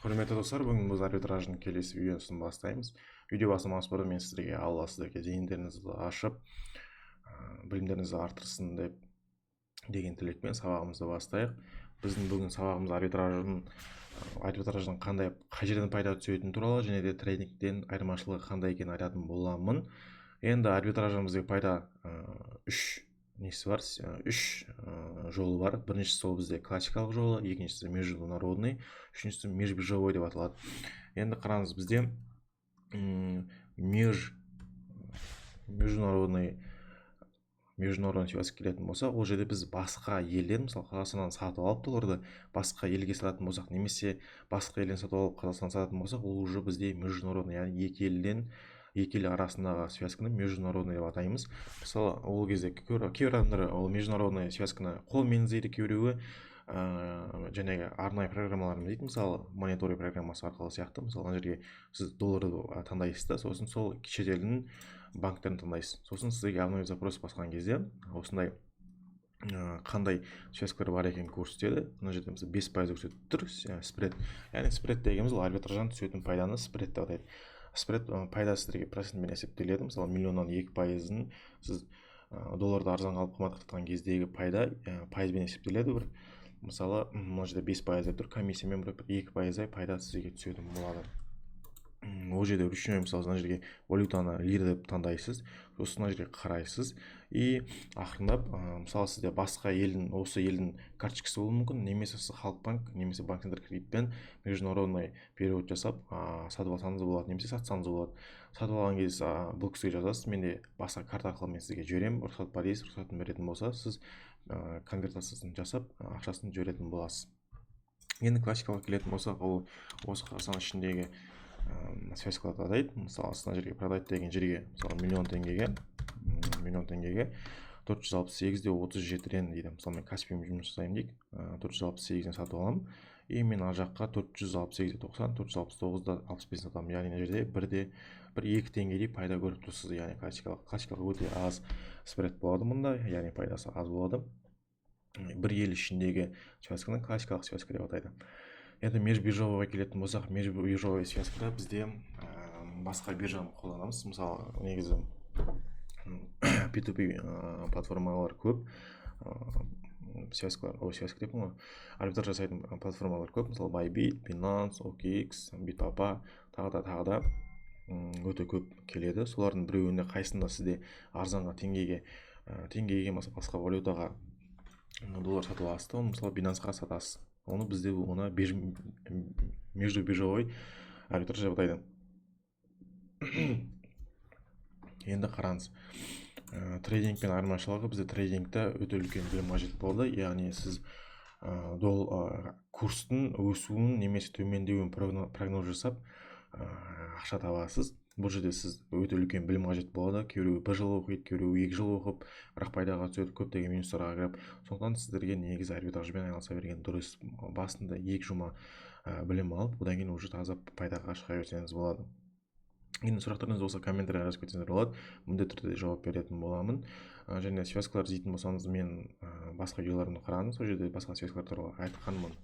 Құрметті достар, бүгін біз арбитраждың келесі видеосын бастаймыз. Видео бастамас бұрын мен сіздерге Алла сіздерге зейіндеріңізді ашып, білімдеріңізді арттырсын деген тілекпен сабағымызды бастайық. Біздің бүгін сабағымыз арбитраждың қай жерден пайда түсетіні туралы және де трейдингтен айырмашылығы қандай екенін айтатын боламын. Енді арбитраждың бізде пайда үш жолы бар. Біріншісі сол бізде классикалық жолы, екіншісі международный, үшіншісі межбиржевой деп аталады. Енді қараңыз, бізде международный связка келетін болса, ол жерде біз басқа елден, мысалы Қазақстаннан сатып алып долларды басқа елге сататын болсақ, немесе басқа елден сатып алып Қазақстаннан сататын болсақ, ол уже бізде международный, яғни екі ел арасындағы связканы международный деп атаймыз. Мысалы, ол кезде кейбір адамдар ол международный связканы қолмен іздейді, кейбіреуі және арнайы программаларын дейді, мысалы мониторинг программасы арқылы сияқты. Мысалы, ана жерге сіз долларды таңдайсыз да, сосын сол шетелдің банктерін таңдайсыз. Сосын сізге арнайы запрос басқан кезде осындай қандай связкалар бар екенін көрсетеді. Мына жерде мысалы 5% көрсетіп тұр, спред. Яғни спред дегеніміз ол арбитраждан түсетін пайданы спред деп атайды. Спред пайда сіздерге процентпен есептеледі. Мысалы, миллионнан 2%-ын сіз долларды арзан алып қымбаттатқан кездегі пайда пайызбен есептеледі. Мысалы, мына жерде 5% деп тұр, комиссиямен 2% пайда сізге түсетін болады. Ол жерде ручной, мысалы, мына жерге валютаны лира деп таңдайсыз, сосын мына жерге қарайсыз и ақырындап, мысалы, сізде басқа елдің, осы елдің карточкасы болуы мүмкін, немесе сіз Халықбанк, немесе Банк Центр кредитпен международный перевод жасап, сатып алсаңыз болады, немесе сатсаңыз болады. Сатып алған кезде бұл кісіге жазасыз, менде басқа карта арқылы мен сізге жіберемін, рұқсат бар дейсіз, рұқсатын беретін болса, сіз конвертациясын жасап, ақшасын жіберетін боласыз. Енді классикалық келетін болсақ, ол осы Қазақстан ішіндегі связкаларды атайды. Мысалы, астына жерге продать деген жерге, мысалы, миллион теңгеге 468,37 рен дейді. Мысалы, мен Каспимен жұмыс жасаймын дейік, 468-ден сатып аламын, и мен ар жаққа 468,90, 469,65 сатамын. Яғни мына жерде 1-2 теңгедей пайда көріп тұрсыз. Яғни классикалық өте аз спред болады мұнда, яғни пайдасы аз болады. Бір ел ішіндегі связканы классикалық связка деп атайды. Енді межбиржевойға келетін болсақ, межбиржевой связкада бізде басқа биржаны қолданамыз. Мысалы, негізі P2P платформалар көп, связка деппін ғой, арбитраж жасайтын платформалар көп. Мысалы, Bybit, Binance, OKX, Bitpapa, тағы да өте көп келеді. Солардың біреуінде қайсында сізде арзанға теңгеге, басқа валютаға доллар сатып аласыз, оны мысалы Binance-ға сатасыз. Оны бізде междубиржевой арбитраж деп атайды. Енді қараңыз, трейдингпен айырмашылығы, бізде трейдингта өте үлкен білім қажет болды. Яғни сіз курстың өсуін немесе төмендеуін прогноз жасап ақша табасыз. Бұл жерде сіз өте үлкен білім қажет болады. Кейбіреуі 1 жыл оқиды, кейбіреуі 2 жыл оқып, бірақ пайдаға түседі, көптеген минустарға кіріп. Сондықтан сіздерге негізі арбитражбен айналыса берген дұрыс. Басында 2 жұма білім алып, одан кейін уже таза пайдаға шыға берсеңіз болады. Енді сұрақтарыңыз болса комментария жазып кетсеңіздер болады. Міндетті түрде жауап беретін боламын. Және связкалар іздейтін болсаңыз, мен басқа видеоларымды қараңыз, сол жерде басқа связкалар туралы айтқанмын.